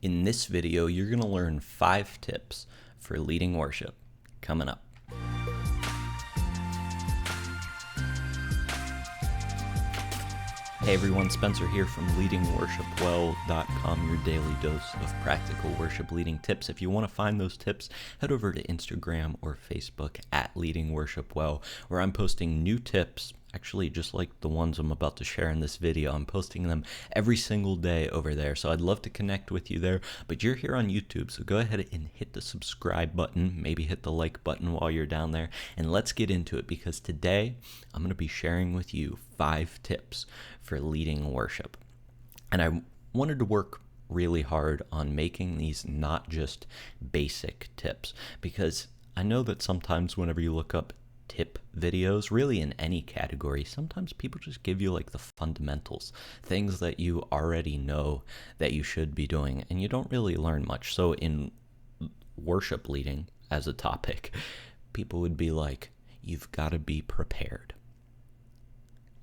In this video, you're going to learn 5 tips for leading worship. Coming up. Hey everyone, Spencer here from leadingworshipwell.com, your daily dose of practical worship leading tips. If you want to find those tips, head over to Instagram or Facebook at leadingworshipwell, where I'm posting new tips, actually just like the ones I'm about to share in this video. I'm posting them every single day over there, so I'd love to connect with you there. But you're here on YouTube, so go ahead and hit the subscribe button, maybe hit the like button while you're down there, and let's get into it, because today I'm going to be sharing with you 5 tips for leading worship. And I wanted to work really hard on making these not just basic tips, because I know that sometimes whenever you look up tip videos, really in any category, sometimes people just give you like the fundamentals, things that you already know that you should be doing, and you don't really learn much. So in worship leading as a topic, people would be like, you've got to be prepared.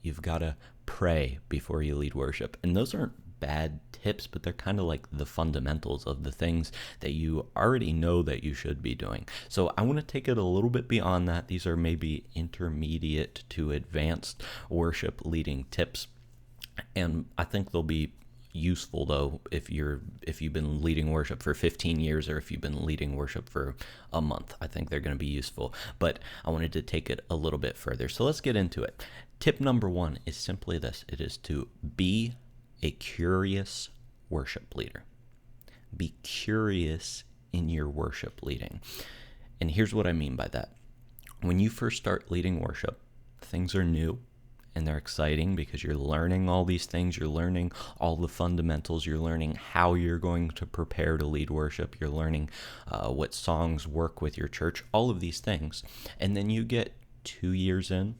You've got to pray before you lead worship. And those aren't bad tips, but they're kind of like the fundamentals of the things that you already know that you should be doing. So I want to take it a little bit beyond that. These are maybe intermediate to advanced worship leading tips. And I think they'll be useful though if you've been leading worship for 15 years or if you've been leading worship for a month. I think they're going to be useful, but I wanted to take it a little bit further. So let's get into it. Tip number 1 is simply this. It is to be a curious worship leader. Be curious in your worship leading. And here's what I mean by that. When you first start leading worship, things are new and they're exciting because you're learning all these things. You're learning all the fundamentals. You're learning how you're going to prepare to lead worship. You're learning what songs work with your church, all of these things. And then you get 2 years in,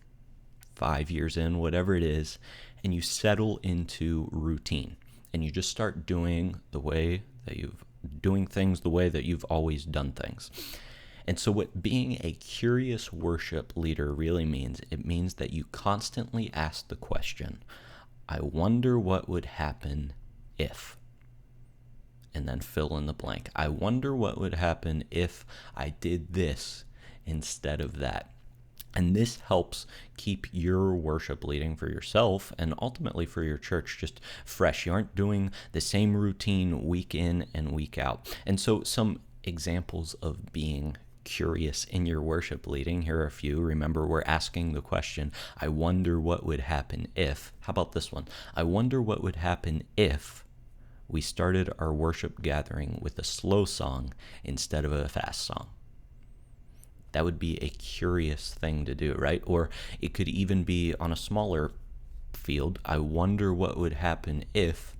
5 years in, whatever it is, and you settle into routine and you just start doing things the way that you've always done things. And so what being a curious worship leader really means, it means that you constantly ask the question, I wonder what would happen if, and then fill in the blank. I wonder what would happen if I did this instead of that. And this helps keep your worship leading for yourself and ultimately for your church just fresh. You aren't doing the same routine week in and week out. And so some examples of being curious in your worship leading, here are a few. Remember, we're asking the question, I wonder what would happen if. How about this one? I wonder what would happen if we started our worship gathering with a slow song instead of a fast song. That would be a curious thing to do, right? Or it could even be on a smaller field. I wonder what would happen if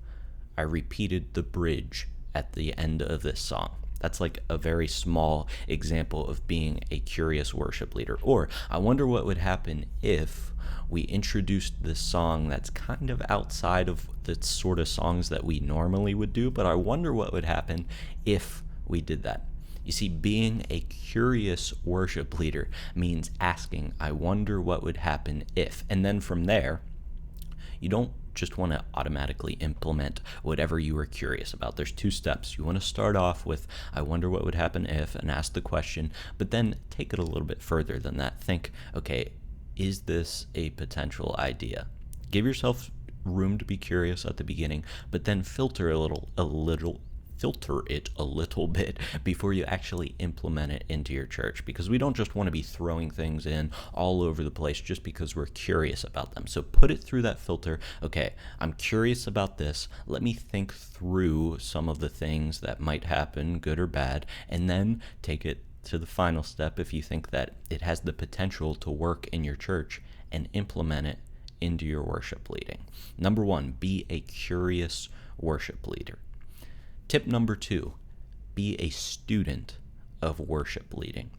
I repeated the bridge at the end of this song. That's like a very small example of being a curious worship leader. Or I wonder what would happen if we introduced this song that's kind of outside of the sort of songs that we normally would do, but I wonder what would happen if we did that. You see, being a curious worship leader means asking, I wonder what would happen if. And then from there, you don't just want to automatically implement whatever you were curious about. There's 2 steps. You want to start off with, I wonder what would happen if, and ask the question, but then take it a little bit further than that. Think, okay, is this a potential idea? Give yourself room to be curious at the beginning, but then filter it a little bit before you actually implement it into your church, because we don't just want to be throwing things in all over the place just because we're curious about them. So put it through that filter. Okay, I'm curious about this. Let me think through some of the things that might happen, good or bad, and then take it to the final step if you think that it has the potential to work in your church, and implement it into your worship leading. Number 1, be a curious worship leader. Tip number 2, be a student of worship leading.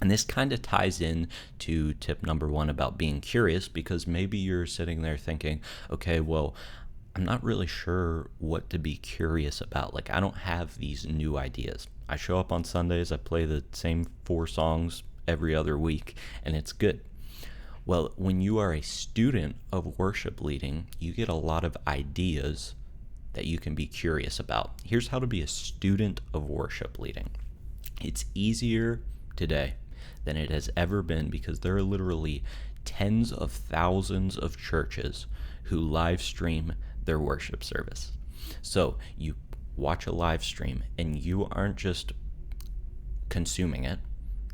And this kind of ties in to tip number 1 about being curious, because maybe you're sitting there thinking, okay, well, I'm not really sure what to be curious about. Like, I don't have these new ideas. I show up on Sundays, I play the same 4 songs every other week, and it's good. Well, when you are a student of worship leading, you get a lot of ideas that you can be curious about. Here's how to be a student of worship leading. It's easier today than it has ever been because there are literally tens of thousands of churches who live stream their worship service. So you watch a live stream and you aren't just consuming it,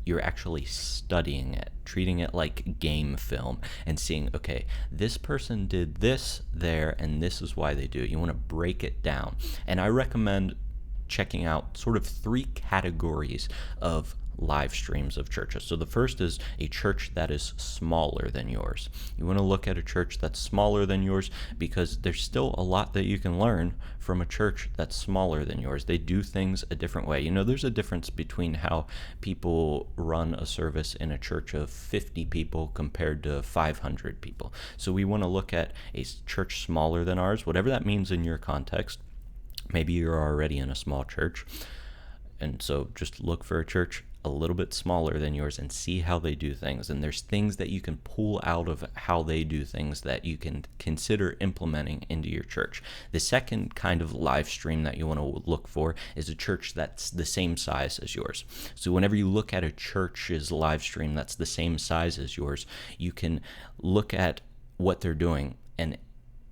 you're actually studying it, treating it like game film and seeing, okay, this person did this there and this is why they do it. You want to break it down. And I recommend checking out sort of 3 categories of live streams of churches. So the first is a church that is smaller than yours. You want to look at a church that's smaller than yours because there's still a lot that you can learn from a church that's smaller than yours. They do things a different way. There's a difference between how people run a service in a church of 50 people compared to 500 people. So we want to look at a church smaller than ours, whatever that means in your context. Maybe you're already in a small church, and so just look for a church a little bit smaller than yours and see how they do things. And there's things that you can pull out of how they do things that you can consider implementing into your church. The second kind of live stream that you want to look for is a church that's the same size as yours. So whenever you look at a church's live stream that's the same size as yours, you can look at what they're doing and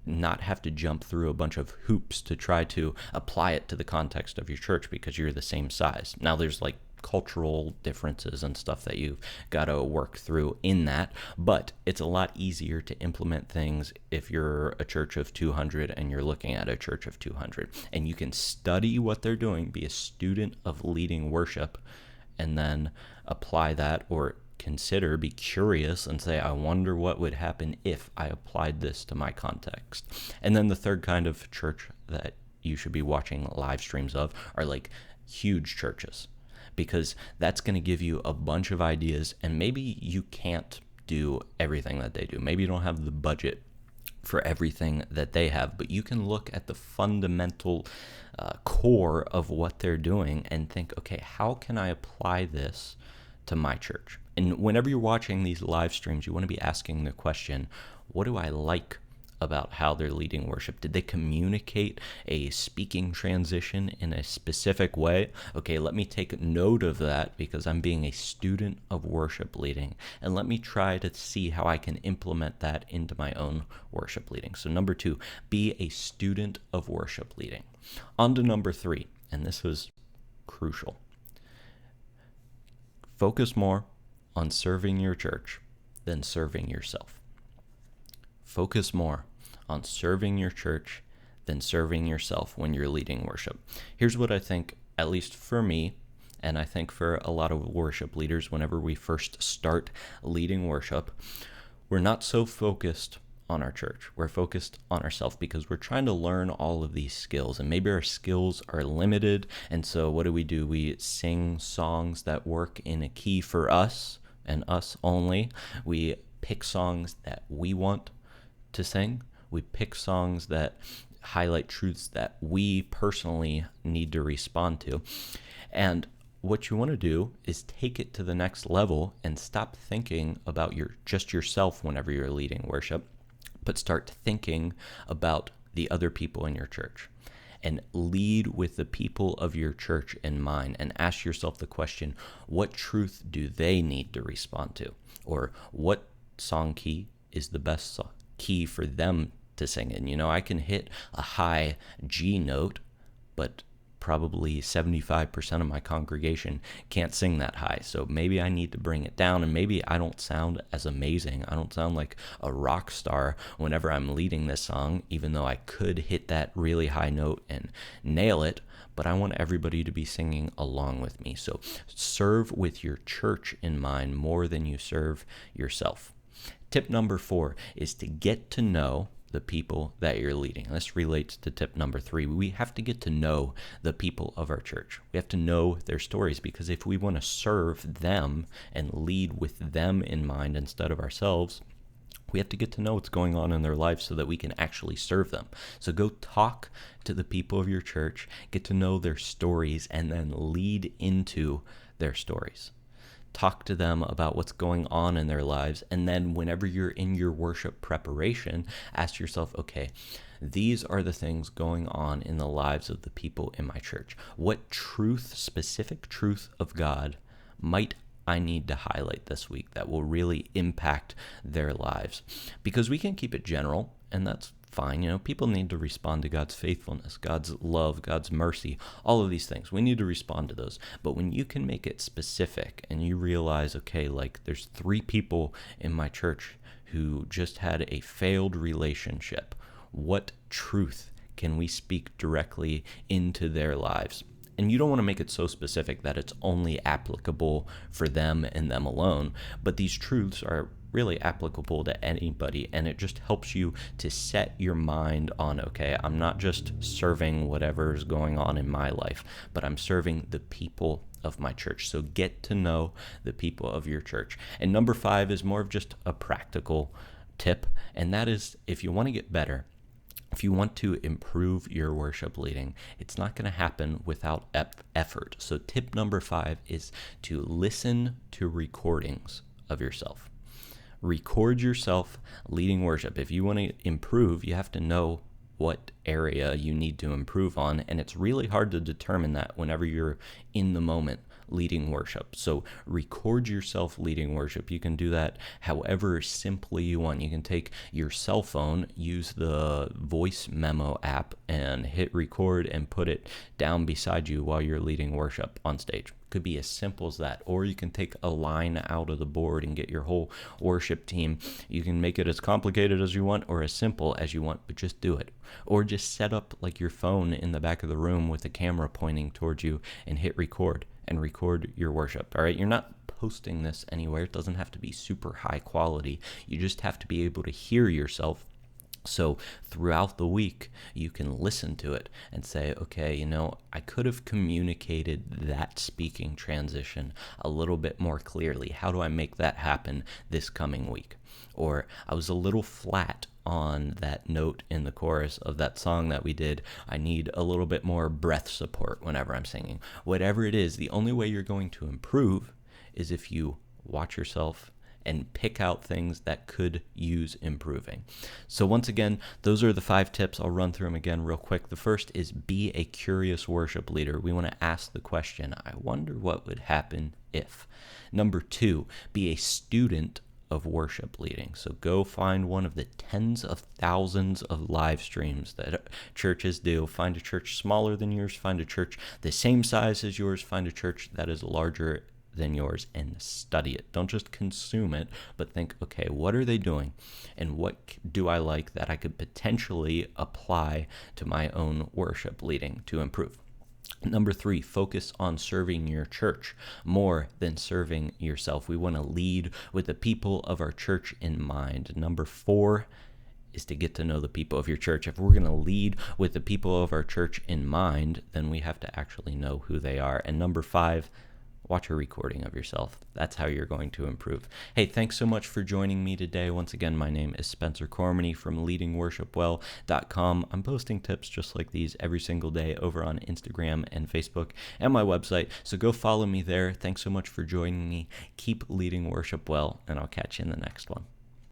not have to jump through a bunch of hoops to try to apply it to the context of your church because you're the same size. Now there's like cultural differences and stuff that you've got to work through in that, but it's a lot easier to implement things if you're a church of 200 and you're looking at a church of 200, and you can study what they're doing, be a student of leading worship, and then apply that, or be curious and say, I wonder what would happen if I applied this to my context. And then the third kind of church that you should be watching live streams of are like huge churches, because that's going to give you a bunch of ideas, and maybe you can't do everything that they do. Maybe you don't have the budget for everything that they have, but you can look at the fundamental core of what they're doing and think, okay, how can I apply this to my church? And whenever you're watching these live streams, you want to be asking the question, what do I like about how they're leading worship? Did they communicate a speaking transition in a specific way? Okay, let me take note of that because I'm being a student of worship leading, and let me try to see how I can implement that into my own worship leading. So number 2, be a student of worship leading. On to number 3, and this is crucial. Focus more on serving your church than serving yourself. Focus more on serving your church than serving yourself when you're leading worship. Here's what I think, at least for me, and I think for a lot of worship leaders, whenever we first start leading worship, we're not so focused on our church. We're focused on ourselves because we're trying to learn all of these skills, and maybe our skills are limited. And so what do? We sing songs that work in a key for us and us only. We pick songs that we want to sing. We pick songs that highlight truths that we personally need to respond to. And what you want to do is take it to the next level and stop thinking about just yourself whenever you're leading worship, but start thinking about the other people in your church, and lead with the people of your church in mind, and ask yourself the question, what truth do they need to respond to? Or what song key is the best key for them to sing in? I can hit a high G note, but probably 75% of my congregation can't sing that high. So maybe I need to bring it down, and maybe I don't sound as amazing. I don't sound like a rock star whenever I'm leading this song, even though I could hit that really high note and nail it, but I want everybody to be singing along with me. So serve with your church in mind more than you serve yourself. Tip number 4 is to get to know the people that you're leading. This relates to tip number 3. We have to get to know the people of our church. We have to know their stories, because if we want to serve them and lead with them in mind instead of ourselves, we have to get to know what's going on in their lives so that we can actually serve them. So go talk to the people of your church, get to know their stories, and then lead into their stories. Talk to them about what's going on in their lives, and then whenever you're in your worship preparation, ask yourself, okay, these are the things going on in the lives of the people in my church. What truth, specific truth of God, might I need to highlight this week that will really impact their lives? Because we can keep it general, and that's fine. People need to respond to God's faithfulness, God's love, God's mercy, all of these things. We need to respond to those. But when you can make it specific and you realize, okay, like there's 3 people in my church who just had a failed relationship, what truth can we speak directly into their lives? And you don't want to make it so specific that it's only applicable for them and them alone, but these truths are really applicable to anybody, and it just helps you to set your mind on, okay, I'm not just serving whatever's going on in my life, but I'm serving the people of my church. So get to know the people of your church. And number 5 is more of just a practical tip, and that is, if you want to get better, if you want to improve your worship leading, it's not going to happen without effort. So tip number 5 is to listen to recordings of yourself. Record yourself leading worship. If you want to improve, you have to know what area you need to improve on, and it's really hard to determine that whenever you're in the moment leading worship. So record yourself leading worship. You can do that however simply you want. You can take your cell phone, use the voice memo app, and hit record and put it down beside you while you're leading worship on stage. Could be as simple as that. Or you can take a line out of the board and get your whole worship team. You can make it as complicated as you want or as simple as you want, but just do it. Or just set up like your phone in the back of the room with the camera pointing towards you and hit record and record your worship. All right, you're not posting this anywhere. It doesn't have to be super high quality. You just have to be able to hear yourself. So throughout the week, you can listen to it and say, okay, I could have communicated that speaking transition a little bit more clearly. How do I make that happen this coming week? Or I was a little flat on that note in the chorus of that song that we did. I need a little bit more breath support whenever I'm singing. Whatever it is, the only way you're going to improve is if you watch yourself and pick out things that could use improving. So once again, those are the 5 tips. I'll run through them again real quick. The first is be a curious worship leader. We want to ask the question, I wonder what would happen if. Number 2, be a student of worship leading. So go find one of the tens of thousands of live streams that churches do. Find a church smaller than yours, find a church the same size as yours, find a church that is larger than yours, and study it. Don't just consume it, but think, okay, what are they doing? And what do I like that I could potentially apply to my own worship leading to improve? Number 3, focus on serving your church more than serving yourself. We want to lead with the people of our church in mind. Number 4 is to get to know the people of your church. If we're going to lead with the people of our church in mind, then we have to actually know who they are. And number 5, watch a recording of yourself. That's how you're going to improve. Hey, thanks so much for joining me today. Once again, my name is Spencer Cormany from leadingworshipwell.com. I'm posting tips just like these every single day over on Instagram and Facebook and my website. So go follow me there. Thanks so much for joining me. Keep leading worship well, and I'll catch you in the next one.